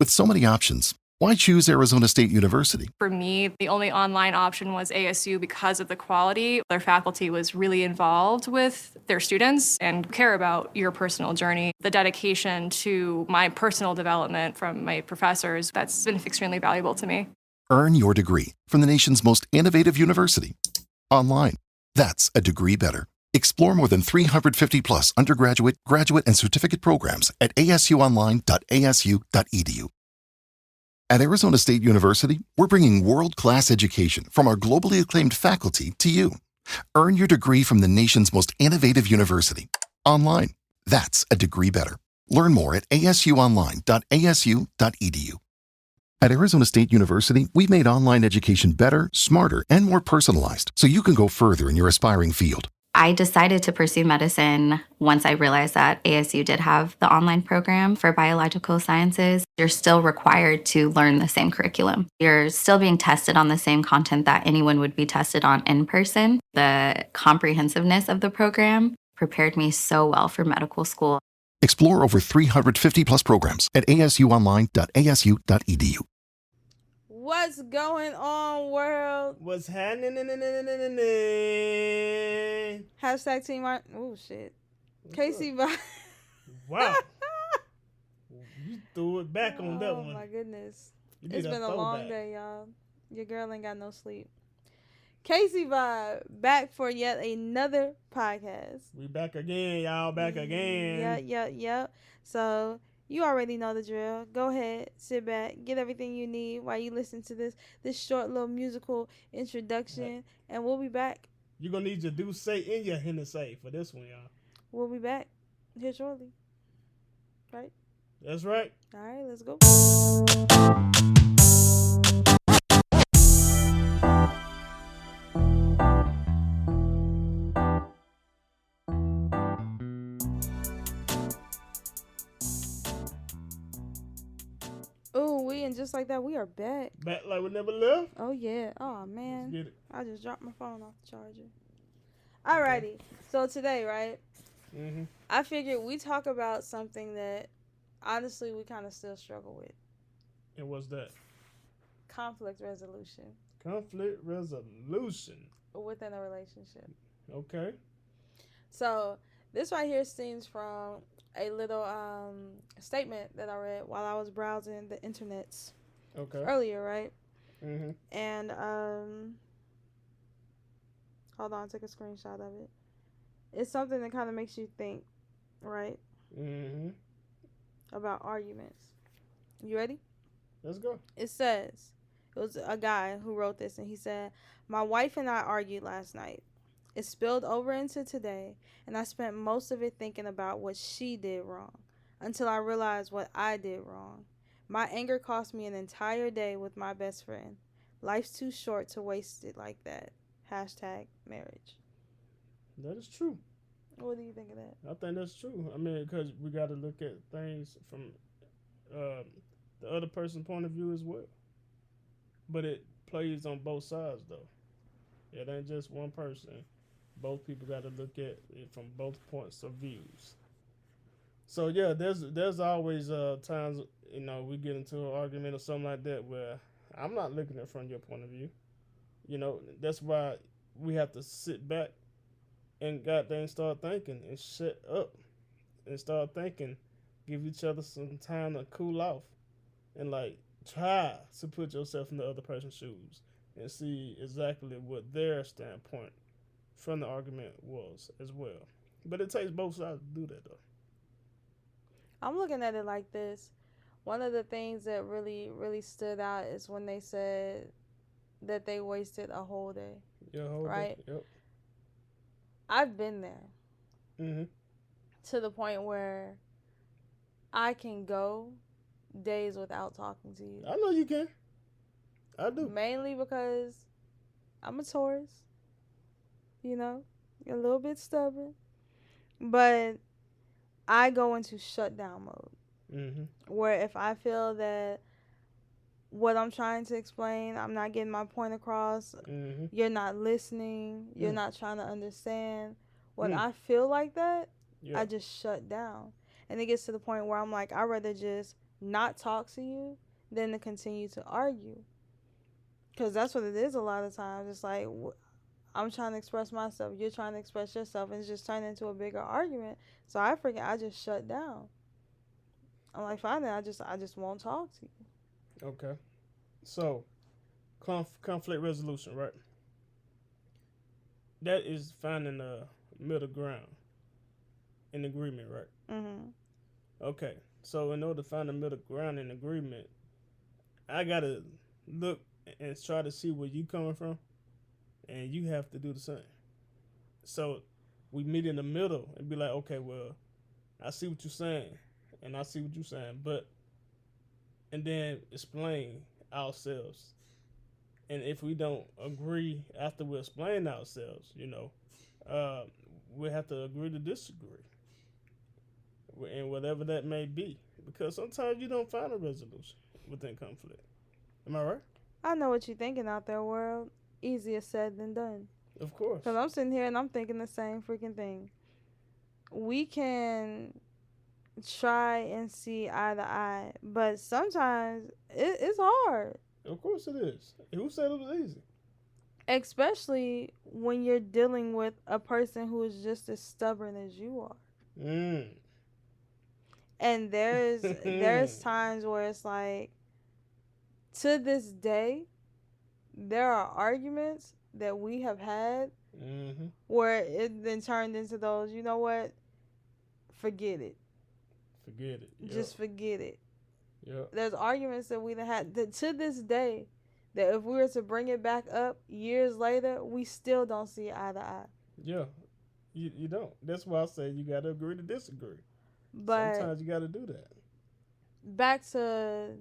With so many options, why choose Arizona State University? For me, the only online option was ASU because of the quality. Their faculty was really involved with their students and care about your personal journey. The dedication to my personal development from my professors, that's been extremely valuable to me. Earn your degree from the nation's most innovative university. Online. That's a degree better. Explore more than 350 plus undergraduate, graduate, and certificate programs at asuonline.asu.edu. At Arizona State University, we're bringing world-class education from our globally acclaimed faculty to you. Earn your degree from the nation's most innovative university. Online. That's a degree better. Learn more at asuonline.asu.edu. At Arizona State University, we've made online education better, smarter, and more personalized so you can go further in your aspiring field. I decided to pursue medicine once I realized that ASU did have the online program for biological sciences. You're still required to learn the same curriculum. You're still being tested on the same content that anyone would be tested on in person. The comprehensiveness of the program prepared me so well for medical school. Explore over 350 plus programs at asuonline.asu.edu. What's going on, world? What's happening? Hashtag Team Art. Oh, shit. Casey Vibe. Wow. You threw it back on that one. Oh, my goodness. It's been a long day, y'all. Your girl ain't got no sleep. Casey Vibe, back for yet another podcast. We back again, y'all. Back again. Yep. So, you already know the drill. Go ahead, sit back, get everything you need while you listen to this short little musical introduction, and we'll be back. You're going to need your do say and your Hennessy for this one, y'all. We'll be back here shortly. Right? That's right. All right, let's go. And just like that, we are back. Back like we never left? Oh, yeah. Oh, man. Let's get it. I just dropped my phone off the charger. Alrighty. So today, right, I figured we talk about something that, honestly, we kind of still struggle with. And what's that? Conflict resolution. Conflict resolution. Within a relationship. Okay. So, this right here stems from a little statement that I read while I was browsing the internets earlier, right? And hold on, take a screenshot of it. It's something that kind of makes you think, right? About arguments. You ready? Let's go. It says, it was a guy who wrote this, and he said, "My wife and I argued last night. It spilled over into today, and I spent most of it thinking about what she did wrong, until I realized what I did wrong. My anger cost me an entire day with my best friend. Life's too short to waste it like that. Hashtag marriage." That is true. What do you think of that? I think that's true. I mean, because we got to look at things from the other person's point of view as well. But it plays on both sides, though. It ain't just one person. Both people got to look at it from both points of views. So yeah, there's always times, you know, we get into an argument or something like that where I'm not looking at it from your point of view. You know, that's why we have to sit back and goddamn start thinking and shut up and start thinking. Give each other some time to cool off and like try to put yourself in the other person's shoes and see exactly what their standpoint from the argument was as well. But it takes both sides to do that, though. I'm looking at it like this. One of the things that really, really stood out is when they said that they wasted a whole day. Yeah, whole right? day. Yep. I've been there. To the point where I can go days without talking to you. I know you can. I do. Mainly because I'm a Taurus. You know, a little bit stubborn. But I go into shutdown mode. Where if I feel that what I'm trying to explain, I'm not getting my point across, you're not listening, you're not trying to understand. When I feel like that, I just shut down. And it gets to the point where I'm like, I'd rather just not talk to you than to continue to argue. Because that's what it is a lot of times. It's like, I'm trying to express myself, you're trying to express yourself, and it's just turned into a bigger argument. So I just shut down. I'm like, fine, then I just won't talk to you. Okay. So, conflict resolution, right? That is finding a middle ground, in agreement, right? Mm-hmm. Okay. So, in order to find a middle ground in agreement, I gotta look and try to see where you coming from, and you have to do the same. So, we meet in the middle and be like, okay, well, I see what you're saying, and I see what you're saying, but, and then explain ourselves. And if we don't agree after we explain ourselves, uh, we have to agree to disagree, and whatever that may be, because sometimes you don't find a resolution within conflict. Am I right? I know what you're thinking out there, world. Easier said than done. Of course. Because I'm sitting here and I'm thinking the same freaking thing. We can try and see eye to eye, but sometimes it's hard. Of course it is. Who said it was easy? Especially when you're dealing with a person who is just as stubborn as you are. Mm. And there's times where it's like, to this day, there are arguments that we have had where it then turned into those, you know what? Forget it. Forget it. Yep. Just forget it. Yep. There's arguments that we had that to this day, that if we were to bring it back up years later, we still don't see eye to eye. Yeah. You don't. That's why I say you got to agree to disagree. But sometimes you got to do that. Back to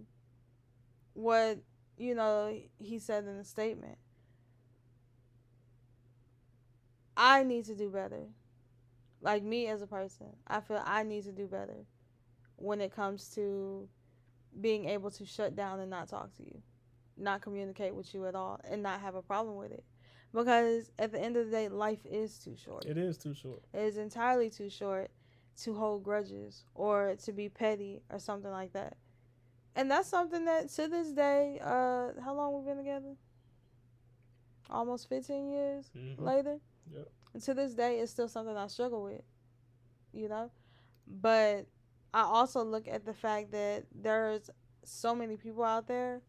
what, he said in the statement. I need to do better. Like, me as a person, I feel I need to do better when it comes to being able to shut down and not talk to you, not communicate with you at all, and not have a problem with it. Because at the end of the day, life is too short. It is too short. It is entirely too short to hold grudges or to be petty or something like that. And that's something that to this day, how long we've been together? Almost 15 years later. Yep. And to this day, it's still something I struggle with, But I also look at the fact that there's so many people out there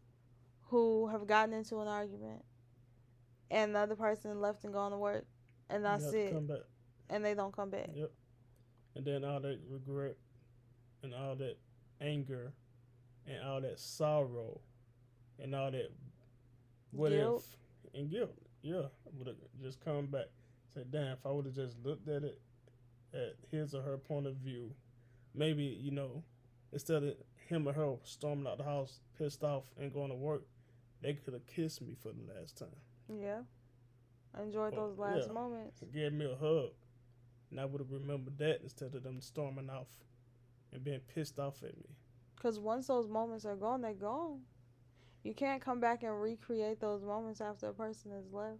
who have gotten into an argument and the other person left and gone to work, and that's it. Come back. And they don't come back. Yep. And then all that regret and all that anger and all that sorrow and all that what guilt. If and guilt. Yeah. Would have just come back. Say, damn, if I would have just looked at it at his or her point of view, maybe, instead of him or her storming out the house pissed off and going to work, they could have kissed me for the last time. Yeah. I enjoyed those last moments. Gave me a hug. And I would have remembered that instead of them storming off and being pissed off at me. Because once those moments are gone, they're gone. You can't come back and recreate those moments after a person has left.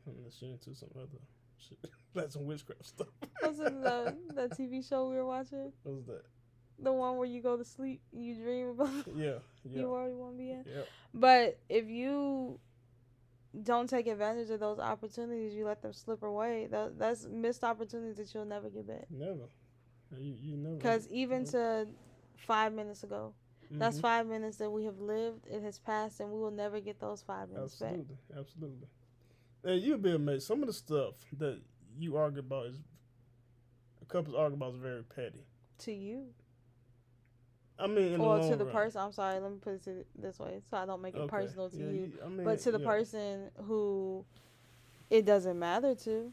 Unless you're into some other shit. Like some witchcraft stuff. What's in that TV show we were watching? What was that? The one where you go to sleep, you dream about Yeah. you already want to be in? Yeah. But if you don't take advantage of those opportunities, you let them slip away. That's missed opportunities that you'll never get back. Never. You never. Because even to 5 minutes ago, that's 5 minutes that we have lived. It has passed, and we will never get those 5 minutes back. Absolutely. And you'll be amazed. Some of the stuff that you argue about couples argue about is very petty. To you. I mean, in or the long to the run. person. I'm sorry. Let me put it this way, so I don't make it personal to you. But to the yeah. person who it doesn't matter to.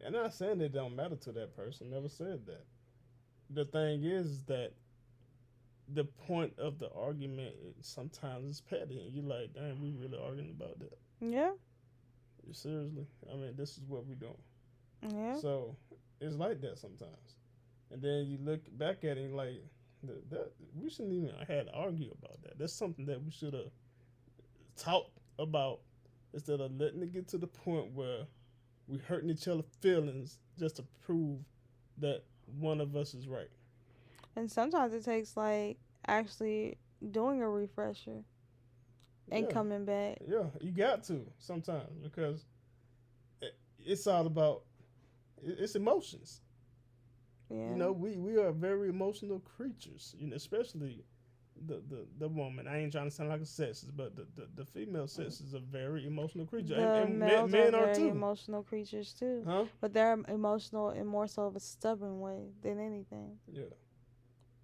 I'm not saying it don't matter to that person. Never said that. The thing is that the point of the argument sometimes is petty, and you're like, damn, we really arguing about that. Yeah. Seriously? I mean, this is what we doing. Yeah. So it's like that sometimes, and then you look back at it like that. We shouldn't even had to argue about that. That's something that we should have talked about instead of letting it get to the point where we hurting each other's feelings just to prove that one of us is right. And sometimes it takes like actually doing a refresher and coming back. Yeah, you got to sometimes because it's all about it's emotions. Yeah. You know, we are very emotional creatures. You know, especially the woman. I ain't trying to sound like a sexist, but the female sex is a very emotional creature, The and males men are are very too. emotional creatures too, Huh? but they're emotional in more so of a stubborn way than anything. Yeah.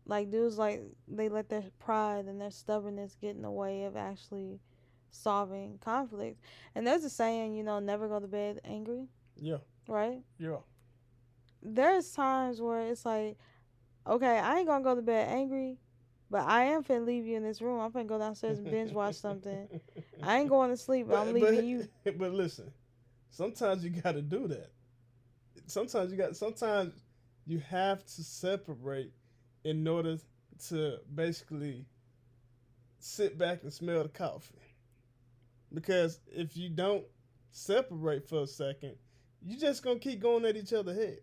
Like dudes, like they let their pride and their stubbornness get in the way of actually solving conflict. And there's a saying, you know, never go to bed angry. Yeah. Right? Yeah. There's times where it's like, okay, I ain't gonna go to bed angry, but I am finna leave you in this room. I'm finna go downstairs and binge watch something. I ain't going to sleep, but I'm leaving you. But listen, sometimes you got to do that. Sometimes you have to separate in order to basically sit back and smell the coffee. Because if you don't separate for a second, you just gonna keep going at each other's head.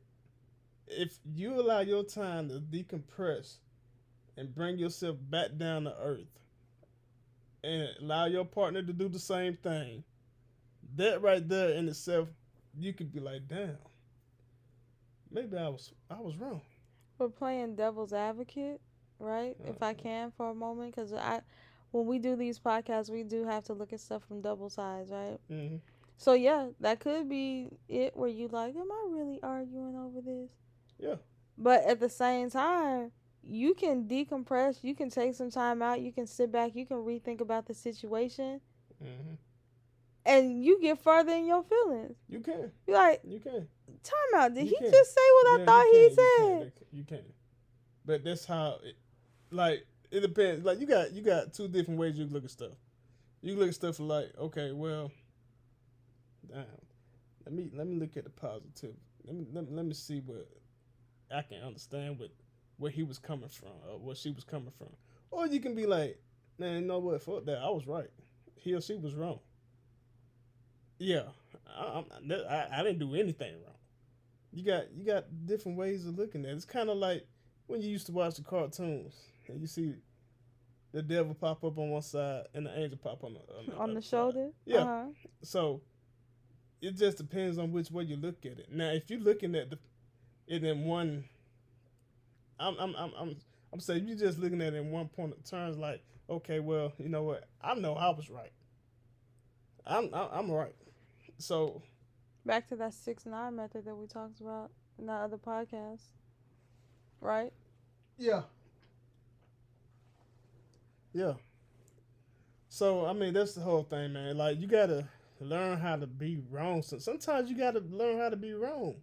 If you allow your time to decompress and bring yourself back down to earth and allow your partner to do the same thing, that right there in itself, you could be like, damn, maybe I was wrong. We're playing devil's advocate, right? If I can for a moment, because when we do these podcasts, we do have to look at stuff from double sides, right? Mm-hmm. So yeah, that could be it where you like, am I really arguing over this? Yeah. But at the same time, you can decompress, you can take some time out, you can sit back, you can rethink about the situation, Mm-hmm. and you get further in your feelings. You can. You're like, you can. Time out. Did You he can. just say what I thought he said? You can. But that's how it depends. Like you got two different ways you can look at stuff. You can look at stuff like, okay, well, damn. Let me look at the positive. Let me see what I can understand where he was coming from or where she was coming from. Or you can be like, man, you know what? Fuck that. I was right. He or she was wrong. Yeah, I didn't do anything wrong. You got different ways of looking at it. It's kind of like when you used to watch the cartoons and you see the devil pop up on one side and the angel pop on the shoulder. Side. Yeah. Uh-huh. So it just depends on which way you look at it. Now, if you're looking at it in one, I'm saying you're just looking at it in one point of terms. Like, okay, well, you know what? I know I was right. I'm right. So back to that 6-9 method that we talked about in that other podcast, right? Yeah. Yeah. So I mean, that's the whole thing, man. Like you gotta learn how to be wrong. So sometimes you gotta learn how to be wrong.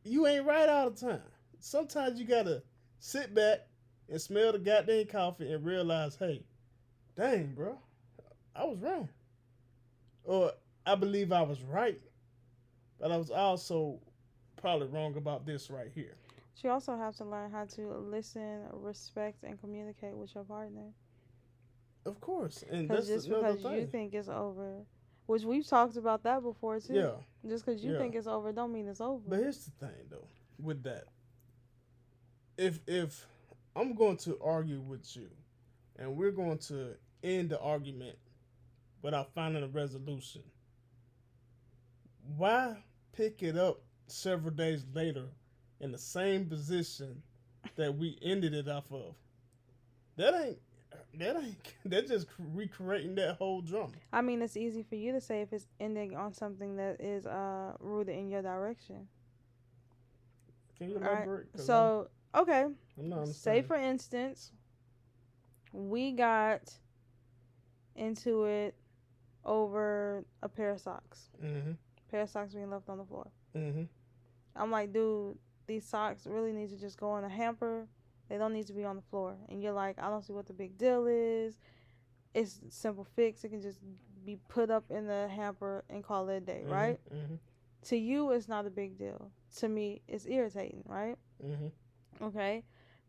You ain't right all the time. Sometimes you gotta sit back and smell the goddamn coffee and realize, hey, dang, bro, I was wrong. Or I believe I was right, but I was also probably wrong about this right here. But you also have to learn how to listen, respect, and communicate with your partner. Of course, and that's just another because thing. You think it's over, which we've talked about that before too. Yeah. Just because you think it's over, don't mean it's over. But here's the thing, though, with that. If I'm going to argue with you, and we're going to end the argument without finding a resolution, why pick it up several days later in the same position that we ended it off of? That's just recreating that whole drama. I mean, it's easy for you to say if it's ending on something that is rooted in your direction. Can you elaborate? Right. So, okay. I'm not say for instance, we got into it over a pair of socks. Mm-hmm. Pair of socks being left on the floor. Mm-hmm. I'm like, dude, these socks really need to just go in a hamper. They don't need to be on the floor. And you're like, I don't see what the big deal is. It's a simple fix. It can just be put up in the hamper and call it a day, right? Mm-hmm. To you, it's not a big deal. To me, it's irritating, right? Mm-hmm. Okay.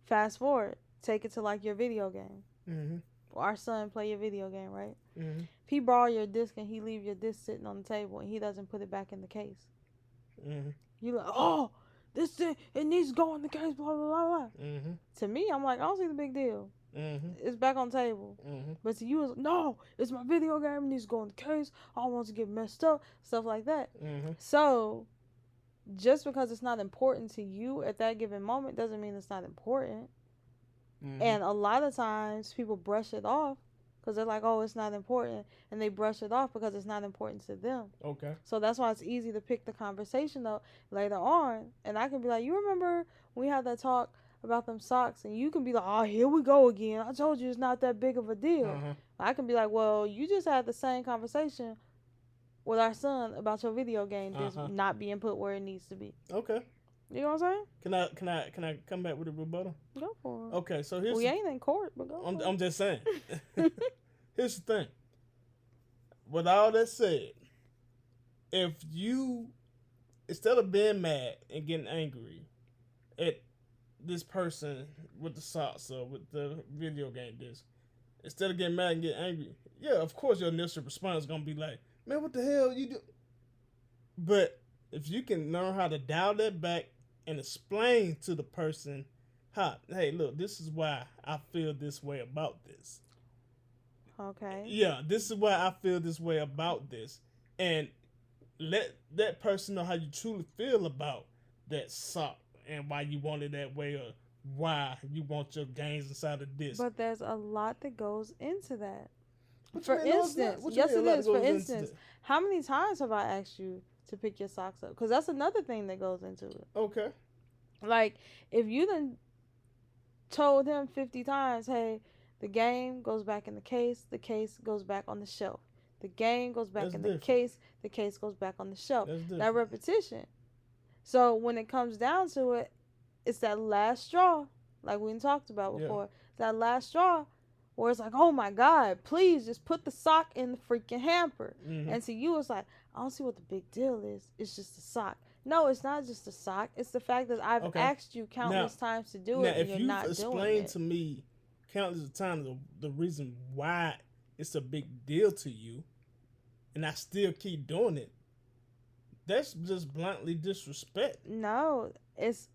Fast forward. Take it to like your video game. Mm-hmm. Our son play your video game, right? Mm-hmm. If he borrow your disc and he leave your disc sitting on the table and he doesn't put it back in the case, mm-hmm. you like, oh, this thing, it needs to go in the case, blah, blah, blah, blah. Mm-hmm. To me, I'm like, I don't see the big deal. Mm-hmm. It's back on the table. Mm-hmm. But to you, it's, no, it's my video game. It needs to go in the case. I don't want it to get messed up. Stuff like that. Mm-hmm. So, just because it's not important to you at that given moment doesn't mean it's not important. Mm-hmm. And a lot of times people brush it off because they're like, oh, it's not important. And they brush it off because it's not important to them. Okay. So that's why it's easy to pick the conversation up later on. And I can be like, you remember when we had that talk about them socks? And you can be like, oh, here we go again. I told you it's not that big of a deal. Uh-huh. I can be like, well, you just had the same conversation with our son about your video game disc not being put where it needs to be. Okay. You know what I'm saying? Can I come back with a rebuttal? Go for it. Okay, so here's we ain't in court, but go. I'm just saying. Here's the thing. With all that said, if you instead of being mad and getting angry at this person with the socks or with the video game disc, instead of getting mad and getting angry, yeah, of course your initial response is gonna be like, man, what the hell you do? But if you can learn how to dial that back and explain to the person, hey, look, this is why I feel this way about this. Okay. Yeah, this is why I feel this way about this. And let that person know how you truly feel about that sock and why you want it that way or why you want your games inside of this. But there's a lot that goes into that. What For you mean, no, it's instance, not? yes What you it mean a lot is. goes For into instance, that? how many times have I asked you to pick your socks up? Because that's another thing that goes into it. Okay. Like, if you done told him 50 times, hey, the game goes back in the case goes back on the shelf. The game goes back That's in different. the case goes back on the shelf. That's different. That repetition. So when it comes down to it, it's that last straw, like we talked about before. It's that last straw where it's like, oh my God, please just put the sock in the freaking hamper. Mm-hmm. And to you, it's like, I don't see what the big deal is. It's just a sock. No, it's not just a sock. It's the fact that I've asked you countless times to do it, and you're not doing it. Now, if you've explained to me countless times the reason why it's a big deal to you, and I still keep doing it, that's just bluntly disrespect. No, it's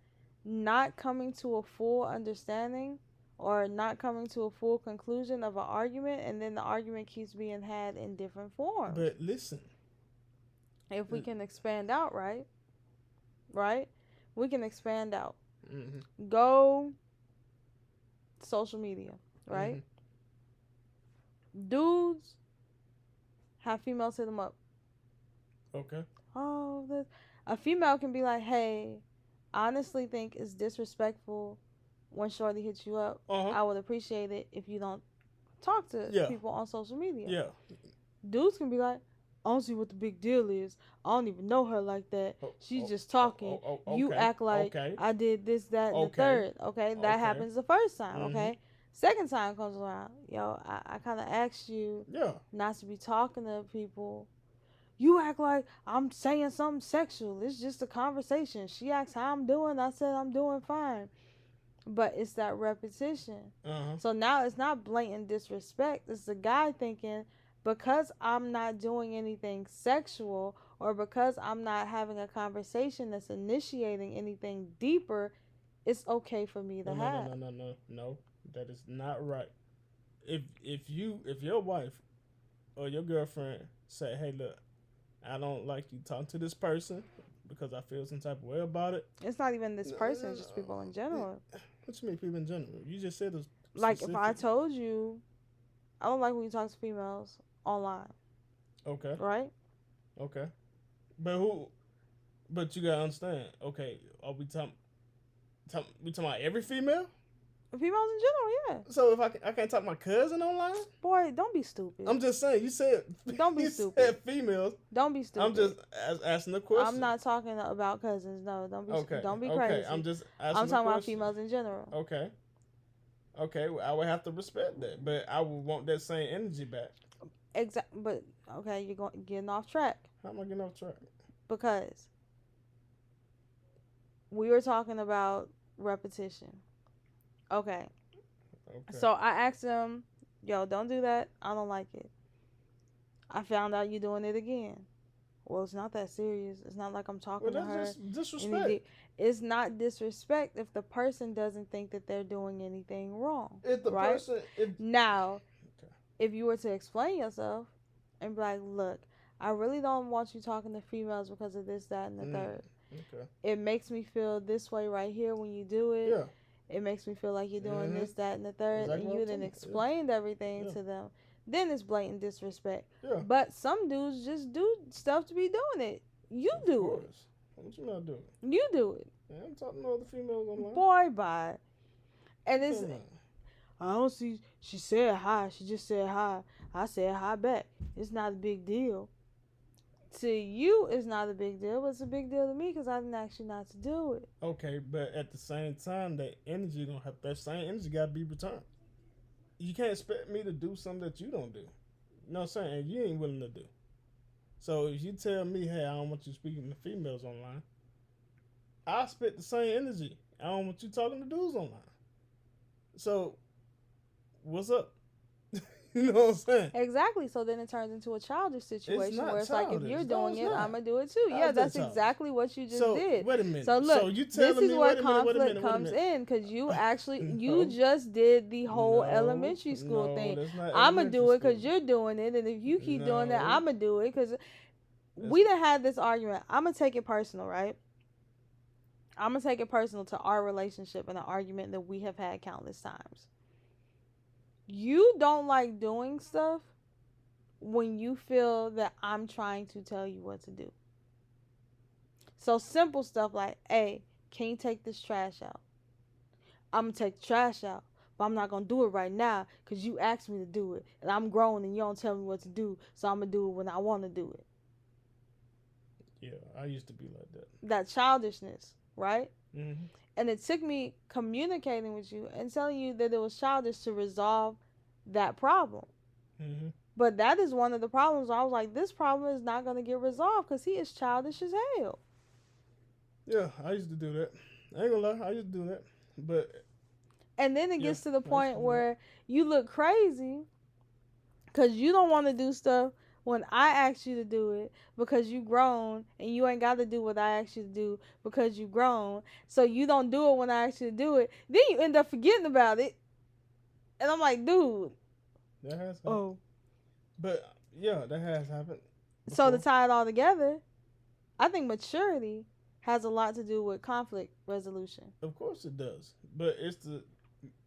not coming to a full understanding or not coming to a full conclusion of an argument, and then the argument keeps being had in different forms. But listen. If we can expand out, right? We can expand out. Mm-hmm. Go social media, right? Mm-hmm. Dudes have females hit them up. Okay. Oh, a female can be like, hey, I honestly think it's disrespectful when shorty hits you up. I would appreciate it if you don't talk to people on social media. Yeah. Dudes can be like, I don't see what the big deal is. I don't even know her like that. She's just talking. Okay. You act like I did this, that, and the third. Okay, that happens the first time. Mm-hmm. Okay, second time comes around. Yo, I kind of asked you not to be talking to people. You act like I'm saying something sexual. It's just a conversation. She asked how I'm doing. I said I'm doing fine. But it's that repetition. So now it's not blatant disrespect. It's the guy thinking, because I'm not doing anything sexual or because I'm not having a conversation that's initiating anything deeper, it's okay for me to have. No. That is not right. If your wife or your girlfriend say, hey, look, I don't like you talking to this person because I feel some type of way about it. It's not even this person, it's just people in general. What you mean people in general? You just said this. Like if I told you, I don't like when you talk to females online. Okay. Right? Okay. But you gotta understand, okay, are we talking about every female? Females in general, yeah. So if I can't talk to my cousin online? Boy, don't be stupid. I'm just saying, you said don't be stupid. Said females. Don't be stupid. I'm just asking the question. I'm not talking about cousins. No, don't be don't be crazy. Okay, I'm just asking I'm talking about females in general. Okay, well, I would have to respect that, but I would want that same energy back. Exactly, but okay, you're getting off track. How am I getting off track? Because we were talking about repetition. Okay. So I asked him, yo, don't do that. I don't like it. I found out you doing it again. well, it's not that serious. It's not like I'm talking to her. That's just disrespect. It's not disrespect if the person doesn't think that they're doing anything wrong. If the right? person, Now, if you were to explain yourself and be like, look, I really don't want you talking to females because of this, that, and the third. Okay. It makes me feel this way right here when you do it. Yeah. It makes me feel like you're doing this, that, and the third. Exactly, and you then explained everything to them. Then it's blatant disrespect. Yeah. But some dudes just do stuff to be doing it. You do it. What you not doing? You do it. Yeah, I'm talking to other females online. Boy, bye. And it's... I don't see... She said hi. She just said hi. I said hi back. It's not a big deal. To you, it's not a big deal, but it's a big deal to me because I didn't ask you not to do it. Okay, but at the same time, that same energy got to be returned. You can't expect me to do something that you don't do. You know what I'm saying? And you ain't willing to do. So if you tell me, hey, I don't want you speaking to females online, I spit the same energy. I don't want you talking to dudes online. So, what's up? You know what I'm saying? Exactly. So then it turns into a childish situation where it's like, if you're doing it, I'm going to do it too. Yeah, that's exactly what you just did. Wait a minute. So look, this is where conflict comes in because you actually, you just did the whole elementary school thing. I'm going to do it because you're doing it. And if you keep doing that, I'm going to do it because we done had this argument. I'm going to take it personal, right? I'm going to take it personal to our relationship and an argument that we have had countless times. You don't like doing stuff when you feel that I'm trying to tell you what to do. So simple stuff like, hey, can you take this trash out? I'm going to take the trash out, but I'm not going to do it right now because you asked me to do it. And I'm grown and you don't tell me what to do, so I'm going to do it when I want to do it. Yeah, I used to be like that. That childishness, right? Mm-hmm. And it took me communicating with you and telling you that it was childish to resolve that problem. Mm-hmm. But that is one of the problems. I was like, this problem is not going to get resolved because he is childish as hell. Yeah, I used to do that. I ain't gonna lie, I used to do that. But and then it gets to the point where you look crazy because you don't want to do stuff when I asked you to do it because you grown and you ain't got to do what I asked you to do because you grown. So you don't do it when I asked you to do it. Then you end up forgetting about it. And I'm like, dude. That has happened. Oh. But, yeah, that has happened before. So to tie it all together, I think maturity has a lot to do with conflict resolution. Of course it does. But it's the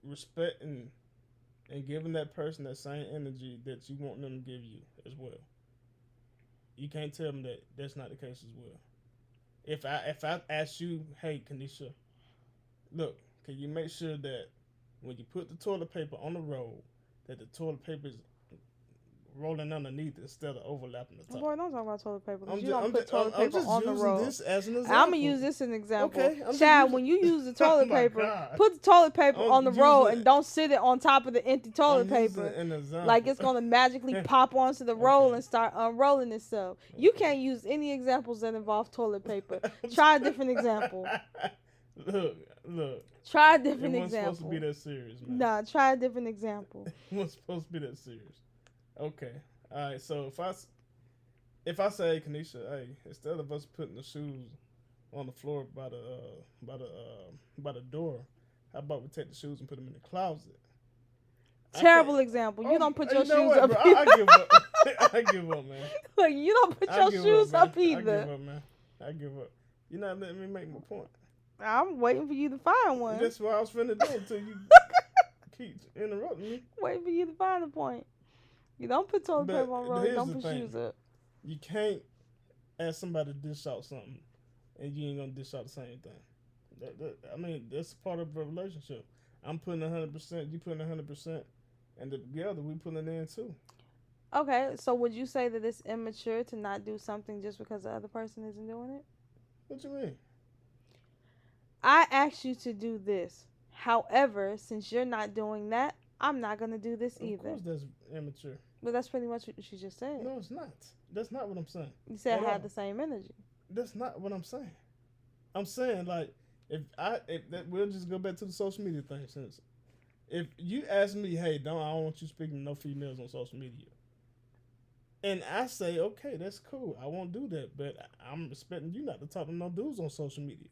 respect and giving that person that same energy that you want them to give you as well. You can't tell them that that's not the case as well. If I ask you, hey, Kanisha, look, can you make sure that when you put the toilet paper on the roll, that the toilet paper is rolling underneath instead of overlapping the top? Boy, don't talk about toilet paper. You don't put toilet paper on the roll. This as an example. I'm going to use this as an example. Okay, Chad, when you use the toilet paper, put the toilet paper on the roll and don't sit it on top of the empty toilet paper. Like it's going to magically pop onto the roll and start unrolling itself. Okay. You can't use any examples that involve toilet paper. Try a different example. Look. Try a different example. It wasn't supposed to be that serious, man. Nah, try a different example. It wasn't supposed to be that serious. Okay. All right. So if I say, Kanisha, hey, instead of us putting the shoes on the floor by the door, how about we take the shoes and put them in the closet? Terrible example. You don't put your shoes up. Bro, I give up. I give up, man. Look, you don't put your shoes up either. I give up, man. I give up. You're not letting me make my point. I'm waiting for you to find one. That's what I was finna do until you keep interrupting me. Waiting for you to find a point. You don't put toilet paper on roll. You don't put shoes up. You can't ask somebody to dish out something and you ain't gonna dish out the same thing. I mean, that's part of a relationship. I'm putting 100%, you putting 100%, and together we putting it in too. Okay, so would you say that it's immature to not do something just because the other person isn't doing it? What you mean? I asked you to do this. However, since you're not doing that, I'm not going to do this either. Of course that's immature. But that's pretty much what she just said. No, it's not. That's not what I'm saying. You said I had the same energy. That's not what I'm saying. I'm saying, like, we'll just go back to the social media thing. Since if you ask me, hey, I don't want you speaking to no females on social media, And I say, okay, that's cool. I won't do that, but I'm expecting you not to talk to no dudes on social media.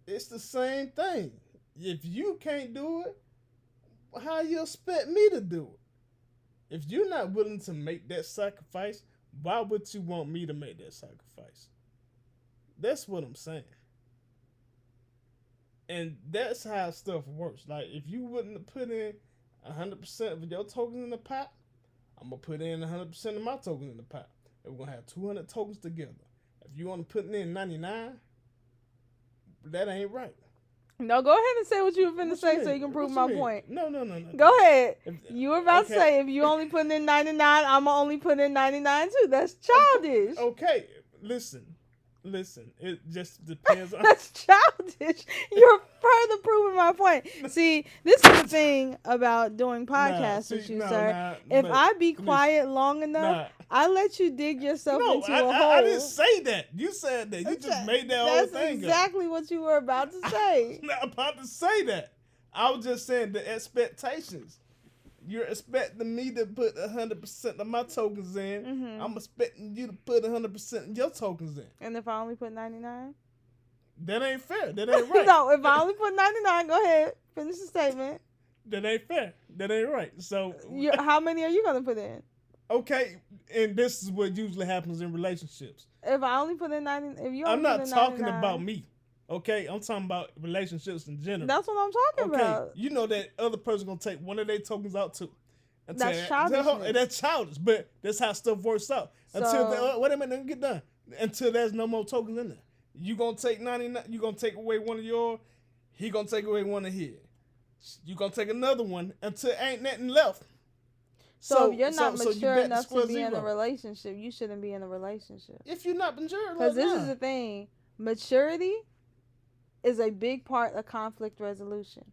It's the same thing. If you can't do it, how you expect me to do it? If you're not willing to make that sacrifice, why would you want me to make that sacrifice? That's what I'm saying. And that's how stuff works. Like, if you wouldn't put in 100% of your tokens in the pot, I'm going to put in 100% of my tokens in the pot. And we're going to have 200 tokens together. If you want to put in 99, that ain't right. No, go ahead and say what you were finna say so you can prove my point. No. Go ahead. You were about to say if you only put in 99, I'm only put in 99 too. That's childish. Okay, listen. It just depends on... That's childish. You're further proving my point. See, this is the thing about doing podcasts with you, sir. If I be quiet long enough, I let you dig yourself into a hole. I didn't say that. You said that. You just made that whole thing That's exactly what you were about to say. I'm not about to say that. I was just saying the expectations. You're expecting me to put 100% of my tokens in. Mm-hmm. I'm expecting you to put 100% of your tokens in. And if I only put 99? That ain't fair. That ain't right. No, if I only put 99, go ahead. Finish the statement. That ain't fair. That ain't right. So how many are you going to put in? Okay, and this is what usually happens in relationships. If I only put in 90, if you only I'm not put in talking 99, about me. Okay, I'm talking about relationships in general. That's what I'm talking about. You know that other person gonna take one of their tokens out too. That's childish. That's childish, but that's how stuff works out. Until wait a minute, let me get done. Until there's no more tokens in there, you gonna take 99. You gonna take away one of yours. He gonna take away one of his. You gonna take another one until ain't nothing left. So if you're not mature enough to be in a relationship, you shouldn't be in a relationship. If you're not mature, because this is the thing, maturity is a big part of conflict resolution.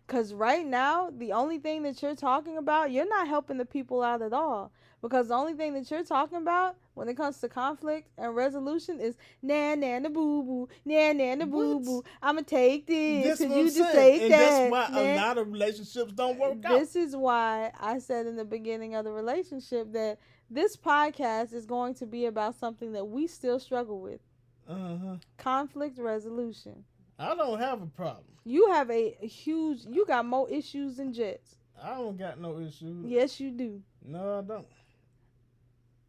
Because right now, the only thing that you're talking about, you're not helping the people out at all. Because the only thing that you're talking about when it comes to conflict and resolution is na boo boo, na boo boo. I'ma take this because you just take and that. That's why a lot of relationships don't work out. This is why I said in the beginning of the relationship that this podcast is going to be about something that we still struggle with. Conflict resolution. I don't have a problem. You have you got more issues than Jets. I don't got no issues. Yes, you do. No, I don't.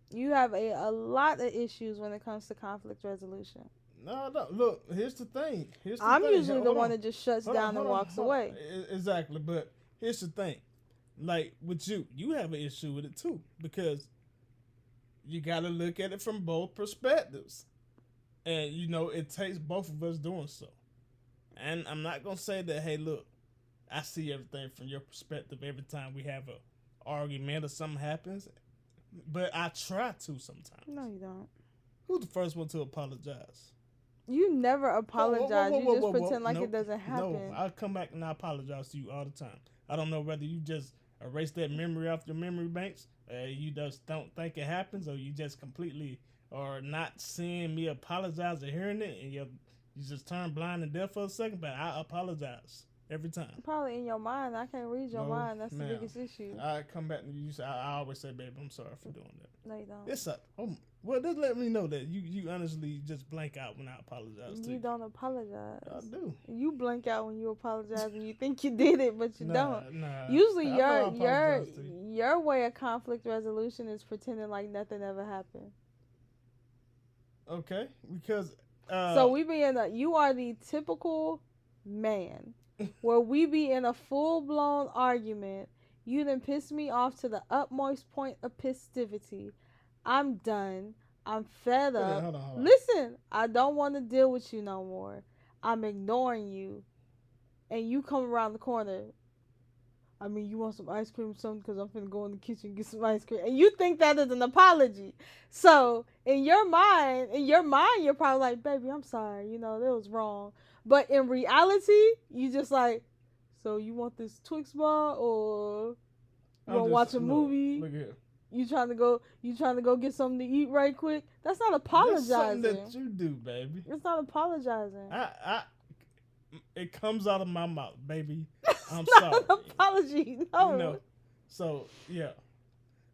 You have a lot of issues when it comes to conflict resolution. No, I don't. Look, here's the thing. I'm usually the one that just shuts down and walks away. Exactly, but here's the thing. Like with you have an issue with it too because you got to look at it from both perspectives. And, it takes both of us doing so. And I'm not going to say that, hey, look, I see everything from your perspective every time we have an argument or something happens. But I try to sometimes. No, you don't. Who's the first one to apologize? You never apologize. You just pretend like it doesn't happen. No, I come back and I apologize to you all the time. I don't know whether you just erase that memory off your memory banks, you just don't think it happens, or you just completely are not seeing me apologize or hearing it, and you just turn blind and deaf for a second. But I apologize every time. Probably in your mind. I can't read your mind. That's the biggest issue. I come back and you say, I always say, babe, I'm sorry for doing that. No, you don't. It's well, just let me know that you honestly just blank out when I apologize to you. You don't apologize. I do. You blank out when you apologize and you think you did it, but you don't. Nah. Usually your way of conflict resolution is pretending like nothing ever happened. Okay, because so you are the typical man where we be in a full-blown argument. You done piss me off to the utmost point of pistivity. I'm done. I'm fed up. Hold on. Listen, I don't want to deal with you no more. I'm ignoring you. And you come around the corner. I mean, you want some ice cream or something? Because I'm finna go in the kitchen and get some ice cream. And you think that is an apology. So, in your mind, you're probably like, baby, I'm sorry. That was wrong. But in reality, you just like, so you want this Twix bar or you want to watch a movie? Look here. You trying to go get something to eat right quick? That's not apologizing. That's something that you do, baby. It's not apologizing. It comes out of my mouth, baby. I'm it's sorry. Not an apology, no. So yeah,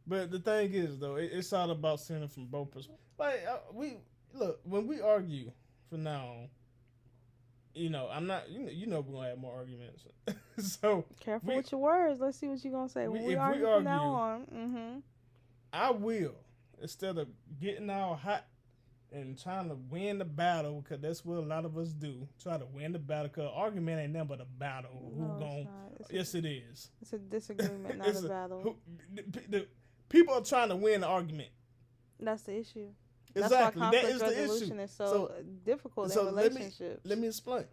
But the thing is, though, it's all about seeing it from both perspectives. Like we look when we argue from now on. I'm not. We're gonna have more arguments. So Careful with your words. Let's see what you're gonna say. When we argue from now on, I will, instead of getting all hot and trying to win the battle, because that's what a lot of us do. Try to win the battle, because argument ain't nothing but a battle. Yes, it is. It's a disagreement, not a battle. The people are trying to win the argument. That's the issue. Exactly. That's why conflict resolution is so difficult in relationships. Let me explain.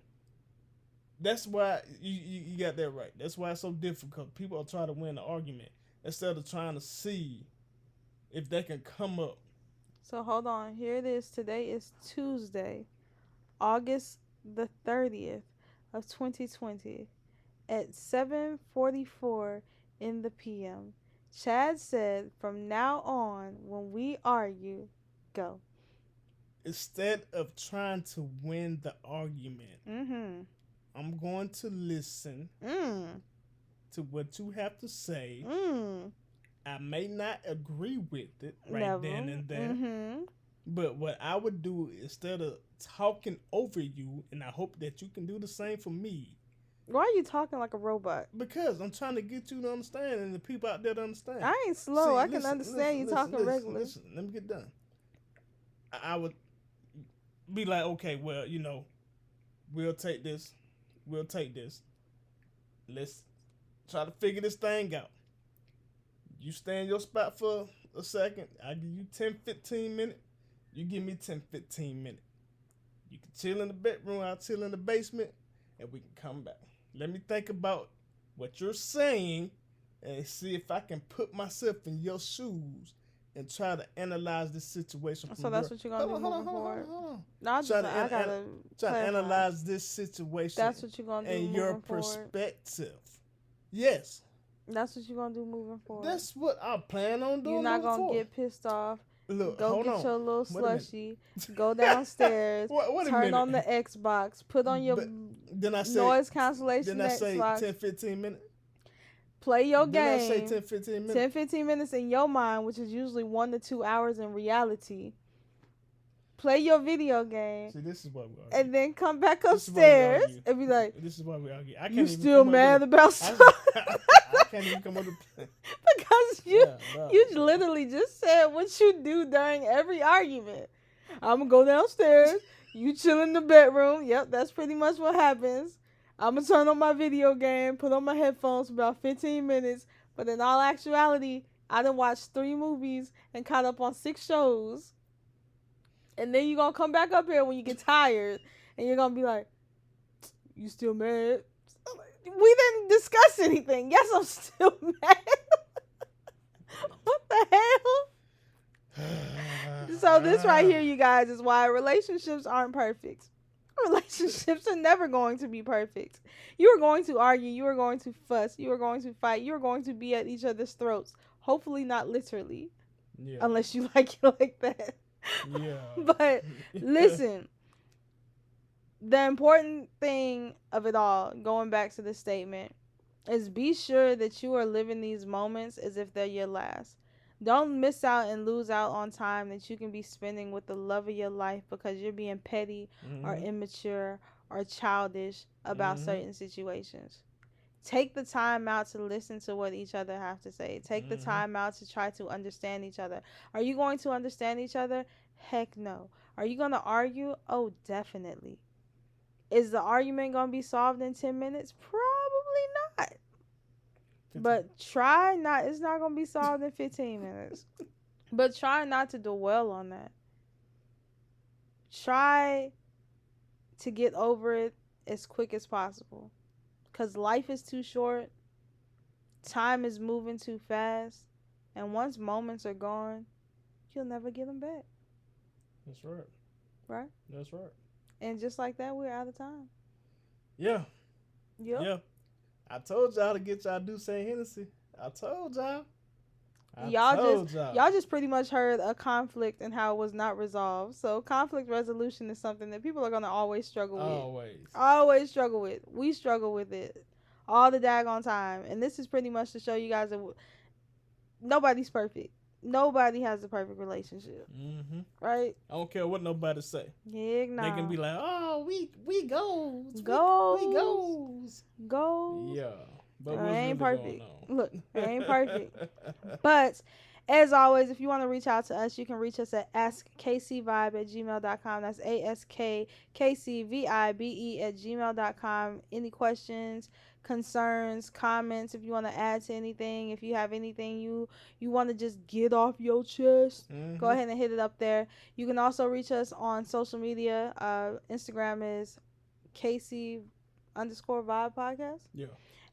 That's why you got that right. That's why it's so difficult. People are trying to win the argument instead of trying to see if they can come up. So hold on. Here it is. Today is Tuesday, August the 30th of 2020 at 7:44 in the PM. Chad said, from now on, when we argue, go. Instead of trying to win the argument, I'm going to listen to what you have to say. I may not agree with it then and there. But what I would do, instead of talking over you, and I hope that you can do the same for me. Why are you talking like a robot? Because I'm trying to get you to understand and the people out there to understand. I ain't slow. I can understand you talking regular. Listen, let me get done. I would be like, okay, well, we'll take this. Let's try to figure this thing out. You stay in your spot for a second. I give you 10-15 minutes. You give me 10-15 minutes. You can chill in the bedroom. I'll chill in the basement. And we can come back. Let me think about what you're saying and see if I can put myself in your shoes and try to analyze this situation. So that's what you're going to do moving forward? No, try to analyze this situation. That's what you're going to do moving forward? And your perspective. Yes. That's what you're going to do moving forward? That's what I plan on doing. You're not going to get pissed off. Look, go get your little slushie. Go downstairs. Turn on the Xbox. Put on your noise cancellation Xbox. Then I say 10-15 minutes. Play your game. Then I say 10-15 minutes. 10-15 minutes in your mind, which is usually 1 to 2 hours in reality. Play your video game. See, this is what we argue. And then come back upstairs and be like, this is why we argue. You still mad about something? I can't even come up with because you literally just said what you do during every argument. I'm going to go downstairs. You chill in the bedroom. Yep, that's pretty much what happens. I'm going to turn on my video game, put on my headphones for about 15 minutes. But in all actuality, I done watched 3 movies and caught up on 6 shows. And then you're going to come back up here when you get tired. And you're going to be like, you still mad? We didn't discuss anything. Yes, I'm still mad. What the hell? So this right here, you guys, is why relationships aren't perfect. Relationships are never going to be perfect. You are going to argue. You are going to fuss. You are going to fight. You are going to be at each other's throats. Hopefully not literally. Yeah. Unless you like it like that. Yeah. But listen. The important thing of it all, going back to the statement, is be sure that you are living these moments as if they're your last. Don't miss out and lose out on time that you can be spending with the love of your life because you're being petty or immature or childish about certain situations. Take the time out to listen to what each other have to say. Take the time out to try to understand each other. Are you going to understand each other? Heck no. Are you going to argue? Oh, definitely. Is the argument going to be solved in 10 minutes? Probably not. 15. But try not. It's not going to be solved in 15 minutes. But try not to dwell on that. Try to get over it as quick as possible. Because life is too short. Time is moving too fast. And once moments are gone, you'll never get them back. That's right. Right? That's right. And just like that, we're out of time. Yeah. Yep. Yeah. I told y'all to get y'all Douce Hennessy. I told y'all. Y'all just pretty much heard a conflict and how it was not resolved. So conflict resolution is something that people are going to always struggle with. Always struggle with. We struggle with it all the daggone time. And this is pretty much to show you guys that nobody's perfect. Nobody has a perfect relationship, right? I don't care what nobody say. Heck no. They can be like, "Oh, we goes, Goals. we goes, goals. yeah." But It what's ain't really perfect. going on? Look, it ain't perfect. But as always, if you want to reach out to us, you can reach us at askkcvibe@gmail.com. That's ASKKCVIBE@gmail.com. Any questions, concerns, comments, if you want to add to anything, if you have anything you want to just get off your chest, go ahead and hit it up there. You can also reach us on social media. Instagram is KC_Vibe Podcast. Yeah.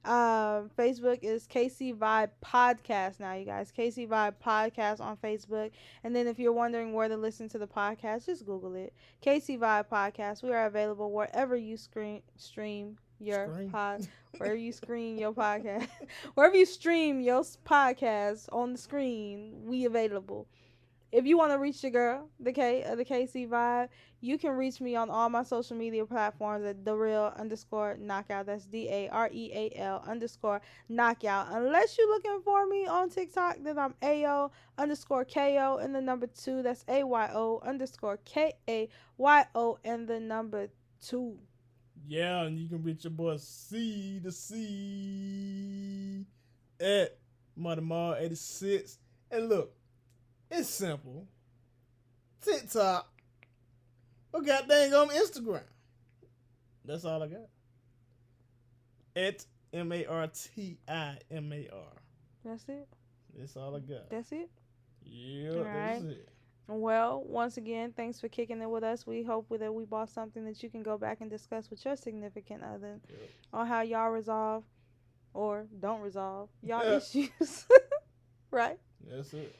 Facebook is KC Vibe Podcast now, you guys. KC Vibe Podcast on Facebook. And then if you're wondering where to listen to the podcast, just Google it. KC Vibe Podcast. We are available wherever you stream your wherever you stream your podcast. Wherever you stream your podcast on the screen, we available. If you want to reach the girl, the KC Vibe, you can reach me on all my social media platforms at @thereal_knockout. That's DAREAL_knockout. Unless you're looking for me on TikTok, then I'm AO_KO and the number 2. That's AYO_KAYO and the number 2. Yeah, and you can reach your boy C to C at Mudamar86. And look, it's simple. TikTok. Or goddamn on Instagram. That's all I got. At MARTIMAR. That's it. That's all I got. That's it. Yeah, all that's right. it. Well, once again, thanks for kicking it with us. We hope that we bought something that you can go back and discuss with your significant other on how y'all resolve or don't resolve y'all issues. Right? That's it.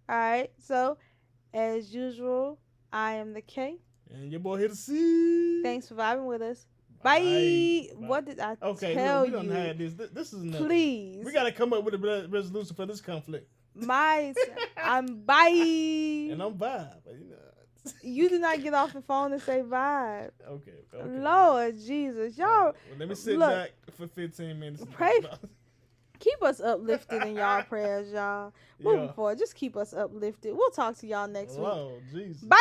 All right. So, as usual, I am the K. And your boy here to see. Thanks for vibing with us. Bye. What did I tell look, we you? done had this. This is nothing. Please. We got to come up with a resolution for this conflict. I'm bye. And I'm vibe. You do not get off the phone and say vibe. Okay. Lord Jesus. Y'all. Well, let me sit back for 15 minutes. Pray. Keep us uplifted in y'all prayers, y'all. Moving forward, just keep us uplifted. We'll talk to y'all next week. Oh, Jesus. Bye.